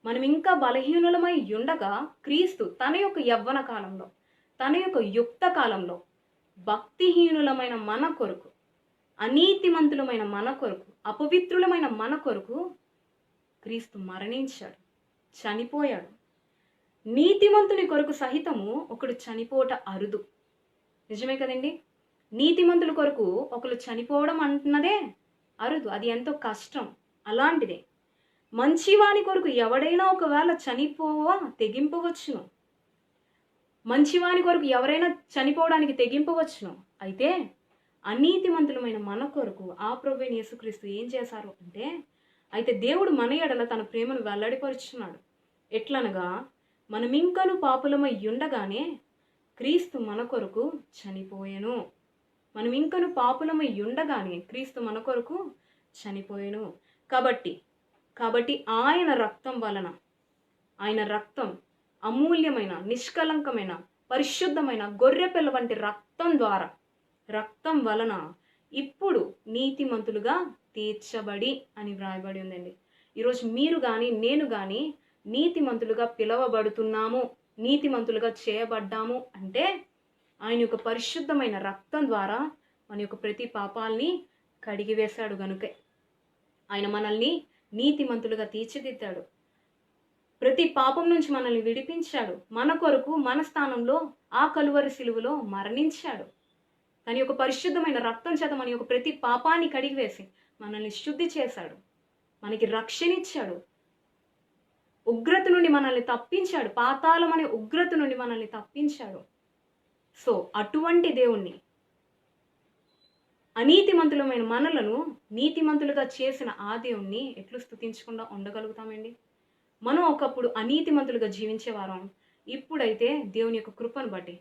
మనం ఇంకా బలహీనులమై ఉండగా క్రీస్తు తన యొక్క యవ్వన కాలంలో, తన యొక్క యుక్త కాలంలో భక్తిహీనులమైన మన కొరకు, అనీతిమంతులమైన మన కొరకు, అపవిత్రులమైన మన కొరకు క్రీస్తు మరణించాడు, చనిపోయాడు. నీతిమంతుని కొరకు సహితము ఒకడు చనిపోవట అరుదు. నిజమే కదండి? నీతిమంతుల కొరకు ఒకరు చనిపోవడం అంటున్నదే అరుదు, అది ఎంతో కష్టం. అలాంటిదే మంచివాని కొరకు ఎవడైనా ఒకవేళ చనిపోవా తెగింపవచ్చును. మంచివాని కొరకు ఎవరైనా చనిపోవడానికి తెగింపవచ్చును. అయితే అనీతిమంతులమైన మన కొరకు ఆ ప్రభువైన యేసుక్రీస్తు ఏం చేశారు అంటే, అయితే దేవుడు మన ఎడల తన ప్రేమను వెల్లడిపరుచున్నాడు. ఎట్లనగా మనమింకను పాపులమై ఉండగానే క్రీస్తు మన కొరకు చనిపోయెను. మనం ఇంకను పాపులమై ఉండగానే క్రీస్తు మన కొరకు చనిపోయెను. కాబట్టి ఆయన రక్తం వలన, ఆయన రక్తం అమూల్యమైన, నిష్కలంకమైన, పరిశుద్ధమైన గొర్రెపిల్ల వంటి రక్తం వలన ఇప్పుడు నీతిమంతులుగా తీర్చబడి అని వ్రాయబడి ఉందండి. ఈరోజు మీరు కానీ నేను కానీ నీతిమంతులుగా పిలవబడుతున్నాము, నీతిమంతులుగా చేయబడ్డాము అంటే ఆయన యొక్క పరిశుద్ధమైన రక్తం ద్వారా మన యొక్క ప్రతి పాపాల్ని కడిగివేశాడు గనుకే. ఆయన మనల్ని నీతిమంతులుగా తీర్చిదిద్దాడు. ప్రతి పాపం నుంచి మనల్ని విడిపించాడు. మన కొరకు మన స్థానంలో ఆ కలువరి సిలువలో మరణించాడు. తన యొక్క పరిశుద్ధమైన రక్తం చేత మన యొక్క ప్రతి పాపాన్ని కడిగివేసి మనల్ని శుద్ధి చేశాడు. మనకి రక్షణ ఇచ్చాడు. ఉగ్రత నుండి మనల్ని తప్పించాడు. పాతాళం అనే ఉగ్రత నుండి మనల్ని తప్పించాడు. సో అటువంటి దేవుణ్ణి, అనీతిమంతులమైన మనలను నీతిమంతులుగా చేసిన ఆ దేవుణ్ణి ఎట్లు స్తుతించకుండా ఉండగలుగుతామండి? మనం ఒకప్పుడు అనీతిమంతులుగా జీవించేవారం. ఇప్పుడైతే దేవుని యొక్క కృపను బట్టి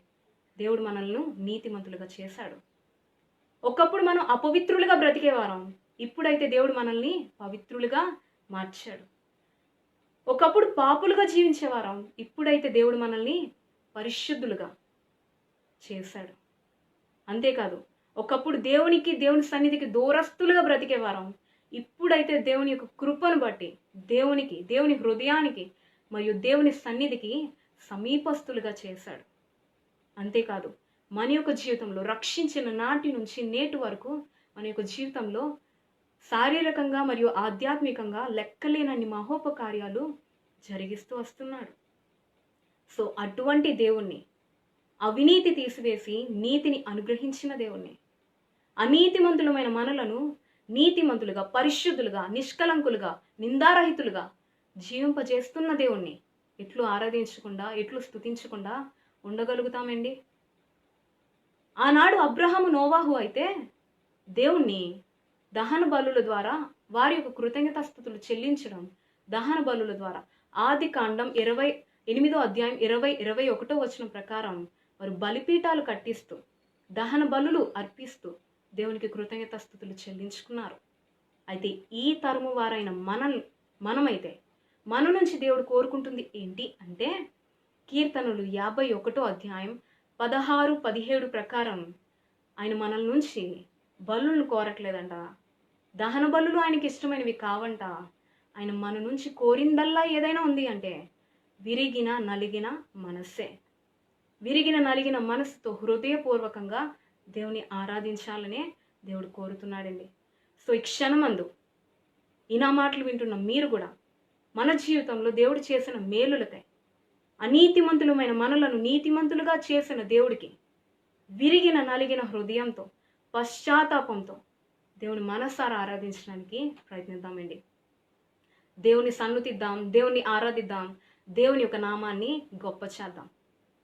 దేవుడు మనల్ని నీతిమంతులుగా చేశాడు. ఒకప్పుడు మనం అపవిత్రులుగా బ్రతికేవారం. ఇప్పుడైతే దేవుడు మనల్ని పవిత్రులుగా మార్చాడు. ఒకప్పుడు పాపులుగా జీవించేవారం. ఇప్పుడైతే దేవుడు మనల్ని పరిశుద్ధులుగా చేశాడు. అంతేకాదు, ఒకప్పుడు దేవుని సన్నిధికి దూరస్తులుగా బ్రతికేవారం. ఇప్పుడైతే దేవుని యొక్క కృపను బట్టి దేవుని హృదయానికి మరియు దేవుని సన్నిధికి సమీపస్తులుగా చేశాడు. అంతేకాదు, మన యొక్క జీవితంలో రక్షించిన నాటి నుంచి నేటి వరకు మన యొక్క జీవితంలో శారీరకంగా మరియు ఆధ్యాత్మికంగా లెక్కలేనన్ని మహోపకార్యాలు జరిగిస్తూ వస్తున్నాడు. సో అటువంటి దేవుణ్ణి, అవినీతి తీసివేసి నీతిని అనుగ్రహించిన దేవుణ్ణి, అనీతిమంతులమైన మనలను నీతిమంతులుగా, పరిశుద్ధులుగా, నిష్కలంకులుగా, నిందారహితులుగా జీవింపజేస్తున్న దేవుణ్ణి ఎట్లు ఆరాధించకుండా, ఎట్లు స్తుతించకుండా ఉండగలుగుతామండి? ఆనాడు అబ్రహాము, నోవాహు అయితే దేవుణ్ణి దహన బలుల ద్వారా వారి యొక్క కృతజ్ఞతాస్తుతులు చెల్లించడం, దహన బలుల ద్వారా ఆదికాండం 28వ అధ్యాయం 20-21 వచనం ప్రకారం వారు బలిపీఠాలు కట్టిస్తూ దహన బలులు అర్పిస్తూ దేవునికి కృతజ్ఞతాస్తుతులు చెల్లించుకున్నారు. అయితే ఈ తరము వారైన మనమైతే మన నుంచి దేవుడు కోరుకుంటుంది ఏంటి అంటే, కీర్తనలు 51వ అధ్యాయం 16-17 ప్రకారం ఆయన మనల నుంచి బలులను కోరట్లేదంట. దహన బలులు ఆయనకి ఇష్టమైనవి కావంట. ఆయన మన నుంచి కోరిందల్లా ఏదైనా ఉంది అంటే విరిగిన నలిగిన మనస్సే. విరిగిన నలిగిన మనస్సుతో హృదయపూర్వకంగా దేవుని ఆరాధించాలనే దేవుడు కోరుతున్నాడండి. సో ఈ క్షణమందు నా మాటలు వింటున్న మీరు కూడా మన జీవితంలో దేవుడు చేసిన మేలులకై, అనీతిమంతులమైన మనలను నీతిమంతులుగా చేసిన దేవుడికి విరిగిన నలిగిన హృదయంతో, పశ్చాత్తాపంతో దేవుని మనసారా ఆరాధించడానికి ప్రయత్నిద్దామండి. దేవుని సన్నుతిద్దాం, దేవుని ఆరాధిద్దాం, దేవుని యొక్క నామాన్ని గొప్ప చేద్దాం.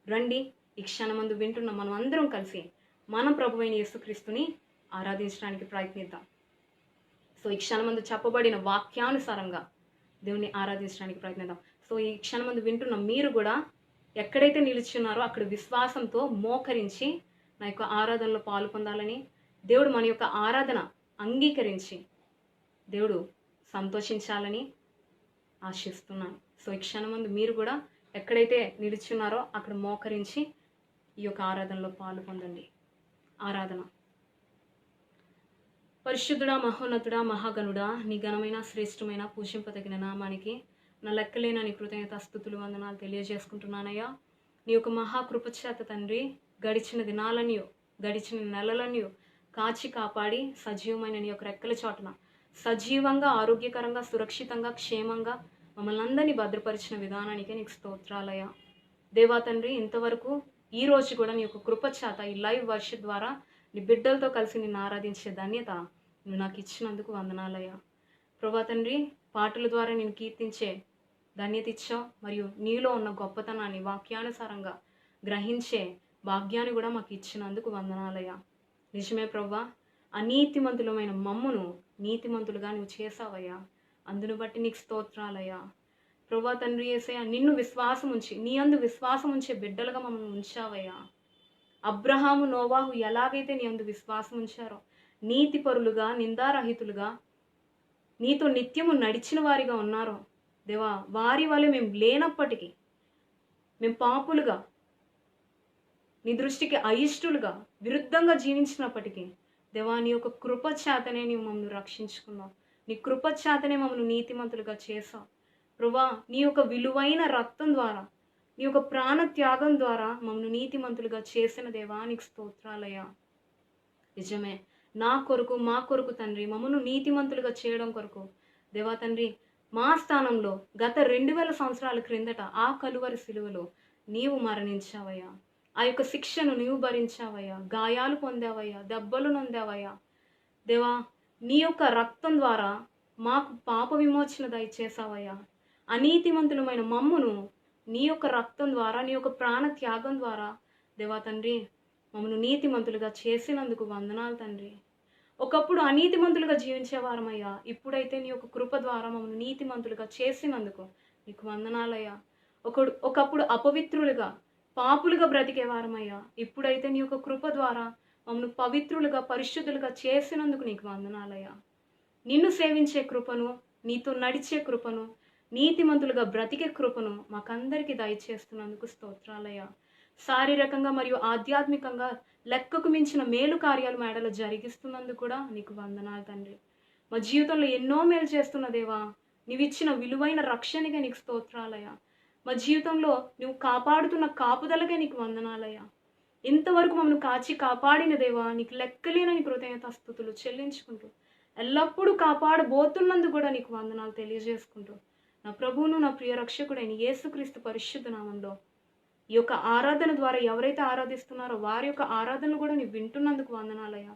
రండి, ఈ క్షణమందు వింటున్న మనం అందరం కలిసి మన ప్రభువైన యేసుక్రీస్తుని ఆరాధించడానికి ప్రయత్నిద్దాం. సో ఈ క్షణమందు చెప్పబడిన వాక్యానుసారంగా దేవుని ఆరాధించడానికి ప్రయత్నిద్దాం. సో ఈ క్షణమందు వింటున్న మీరు కూడా ఎక్కడైతే నిలుచున్నారో అక్కడ విశ్వాసంతో మోకరించి నా యొక్క ఆరాధనలో పాలు పొందాలని, దేవుడు మన యొక్క ఆరాధన అంగీకరించి దేవుడు సంతోషించాలని ఆశిస్తున్నాను. సో ఈ క్షణమందు మీరు కూడా ఎక్కడైతే నిలుచున్నారో అక్కడ మోకరించి ఈ యొక్క ఆరాధనలో పాలు పొందండి. ఆరాధన. పరిశుద్ధుడా, మహోన్నతుడా, మహాగణుడా, నీ ఘనమైన శ్రేష్టమైన పూజింపదగిన నామానికి నా లెక్కలేనని కృతజ్ఞత స్తుతులు వందనాలు తెలియజేసుకుంటున్నానయ్యా. నీ యొక్క మహాకృపచేత తండ్రి గడిచిన దినాలనియో గడిచిన నెలలనియో కాచి కాపాడి సజీవమైన నీ యొక్క రెక్కల చాటున సజీవంగా, ఆరోగ్యకరంగా, సురక్షితంగా, క్షేమంగా మమ్మల్ని అందరినీ భద్రపరిచిన విధానానికి నీకు స్తోత్రాలయ్యా. దేవా తండ్రి, ఇంతవరకు ఈ రోజు కూడా నీ యొక్క కృపచేత ఈ లైవ్ వర్షిప్ ద్వారా నీ బిడ్డలతో కలిసి నిన్ను ఆరాధించే ధన్యత నువ్వు నాకు ఇచ్చినందుకు వందనాలయ్యా. ప్రభా తండ్రి, పాటల ద్వారా నేను కీర్తించే ధన్యత ఇచ్చావు. మరియు నీలో ఉన్న గొప్పతనాన్ని వాక్యానుసారంగా గ్రహించే భాగ్యాన్ని కూడా మాకు ఇచ్చినందుకు వందనాలయ్యా. నిజమే ప్రభా, అనీతిమంతులమైన మమ్మును నీతిమంతులుగా నువ్వు చేసావయ్యా. అందును బట్టి నీకు స్తోత్రాలయ్యా. ప్రభా తండ్రి యేసయ్యా, నిన్ను విశ్వాసం ఉంచి నీ అందు విశ్వాసం ఉంచే బిడ్డలుగా మమ్మల్ని ఉంచావయ్యా. అబ్రహాము, నోవాహు ఎలాగైతే నీ అందు విశ్వాసం ఉంచారో నీతిపరులుగా, నిందారహితులుగా, నీతో నిత్యము నడిచిన వారిగా ఉన్నారో దేవా, వారి వల్ల మేము లేనప్పటికీ, మేము పాపులుగా, నీ దృష్టికి అయిష్టులుగా, విరుద్ధంగా జీవించినప్పటికీ దేవా, నీ యొక్క కృప చేతనే నీవు మమ్మల్ని రక్షించుకున్నావు. నీ కృప చేతనే మమ్మల్ని నీతిమంతులుగా చేసావు. ప్రభా, నీ యొక్క విలువైన రక్తం ద్వారా, నీ యొక్క ప్రాణ త్యాగం ద్వారా మమ్మల్ని నీతిమంతులుగా చేసిన దేవా నీకు స్తోత్రాలయ్యా. నిజమే, నా కొరకు, మా కొరకు తండ్రి, మమ్మల్ని నీతిమంతులుగా చేయడం కొరకు దేవా తండ్రి, మా స్థానంలో గత 2000 సంవత్సరాల క్రిందట ఆ కలువరి సిలువలో నీవు మరణించావయ్యా. ఆ యొక్క శిక్షను నీవు భరించావయ్యా. గాయాలు పొందావయ్యా, దెబ్బలు నొందావయ్యా. దేవా, నీ యొక్క రక్తం ద్వారా మాకు పాప విమోచన దయచేసావయ్యా. అనీతిమంతులమైన మమ్మును నీ యొక్క రక్తం ద్వారా, నీ యొక్క ప్రాణ త్యాగం ద్వారా దేవా తండ్రి మమ్మల్ని నీతిమంతులుగా చేసినందుకు వందనాలు తండ్రి. ఒకప్పుడు అనీతిమంతులుగా జీవించేవారమయ్యా, ఇప్పుడైతే నీ యొక్క కృప ద్వారా మమ్మల్ని నీతిమంతులుగా చేసినందుకు నీకు వందనాలయ్యా. ఒకప్పుడు అపవిత్రులుగా, పాపులుగా బ్రతికేవారమయ్యా, ఇప్పుడైతే నీ యొక్క కృప ద్వారా మమ్మల్ని పవిత్రులుగా, పరిశుద్ధులుగా చేసినందుకు నీకు వందనాలయ్యా. నిన్ను సేవించే కృపను, నీతో నడిచే కృపను, నీతిమంతులుగా బ్రతికే కృపను మాకందరికీ దయచేస్తున్నందుకు స్తోత్రాలయ్యా. శారీరకంగా మరియు ఆధ్యాత్మికంగా లెక్కకు మించిన మేలు కార్యాలు మేడలో జరిగిస్తున్నందుకు కూడా నీకు వందనాలు తండ్రి. మా జీవితంలో ఎన్నో మేలు చేస్తున్న దేవా, నీవు ఇచ్చిన విలువైన రక్షణగా నీకు స్తోత్రాలయ్యా. మా జీవితంలో నువ్వు కాపాడుతున్న కాపుదలకే నీకు వందనాలయ్యా. ఇంతవరకు మమ్మల్ని కాచి కాపాడిన దేవా నీకు లెక్కలేనని కృతజ్ఞతాస్తుతులు చెల్లించుకుంటూ, ఎల్లప్పుడూ కాపాడబోతున్నందుకు కూడా నీకు వందనాలు తెలియజేసుకుంటూ, నా ప్రభువును, నా ప్రియ రక్షకుడైన యేసుక్రీస్తు పరిశుద్ధ నామంలో ఈ యొక్క ఆరాధన ద్వారా ఎవరైతే ఆరాధిస్తున్నారో వారి యొక్క ఆరాధన కూడా నువ్వు వింటున్నందుకు వందనాలయ్యా.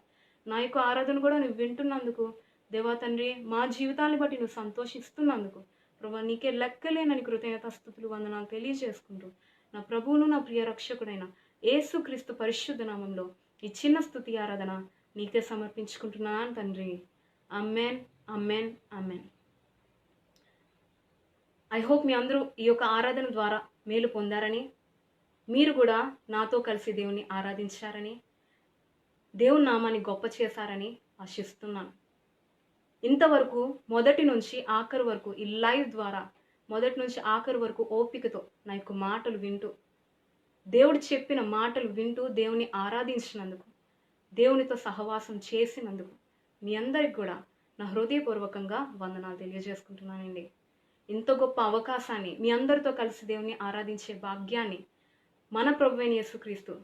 నా యొక్క ఆరాధన కూడా నువ్వు వింటున్నందుకు దేవా తండ్రి, మా జీవితాన్ని బట్టి నువ్వు సంతోషిస్తున్నందుకు ప్రభా నీకే లెక్కలేనని కృతజ్ఞతాస్తుతులు వందనాలు తెలియజేసుకుంటూ, నా ప్రభువును, నా ప్రియ రక్షకుడైన యేసుక్రీస్తు పరిశుద్ధ నామంలో ఈ చిన్న స్తుతి ఆరాధన నీకే సమర్పించుకుంటున్నాను తండ్రి. Amen, amen, amen. I hope మీ అందరూ ఈ యొక్క ఆరాధన ద్వారా మేలు పొందారని, మీరు కూడా నాతో కలిసి దేవుని ఆరాధించారని, దేవుని నామాన్ని గొప్ప చేశారని ఆశిస్తున్నాను. ఇంతవరకు మొదటి నుంచి ఆఖరి వరకు ఈ లైవ్ ద్వారా మొదటి నుంచి ఆఖరి వరకు ఓపికతో నా యొక్క మాటలు వింటూ, దేవుడు చెప్పిన మాటలు వింటూ దేవుని ఆరాధించినందుకు, దేవునితో సహవాసం చేసినందుకు మీ అందరికి కూడా నా హృదయపూర్వకంగా వందనాలు తెలియజేసుకుంటున్నానండి. ఇంత గొప్ప అవకాశాన్ని, మీ అందరితో కలిసి దేవుని ఆరాధించే భాగ్యాన్ని మన ప్రభువైన యేసుక్రీస్తు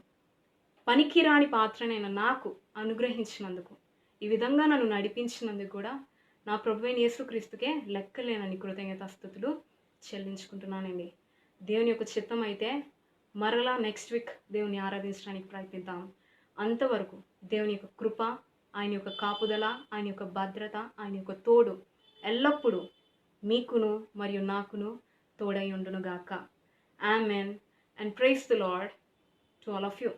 పనికిరాని పాత్రనైన నాకు అనుగ్రహించినందుకు, ఈ విధంగా నన్ను నడిపించినందుకు కూడా నా ప్రభువైన యేసుక్రీస్తుకే లెక్కలేనని కృతజ్ఞతాస్తుతులు చెల్లించుకుంటున్నానండి. దేవుని యొక్క చిత్తం అయితే మరలా నెక్స్ట్ వీక్ దేవుని ఆరాధించడానికి ప్రయత్నిద్దాం. అంతవరకు దేవుని యొక్క కృప, ఆయన యొక్క కాపుదల, ఆయన యొక్క భద్రత, ఆయన యొక్క తోడు ఎల్లప్పుడూ మీకును మరియు నాకును తోడై ఉండునుగాక. Amen. And praise the Lord to all of you.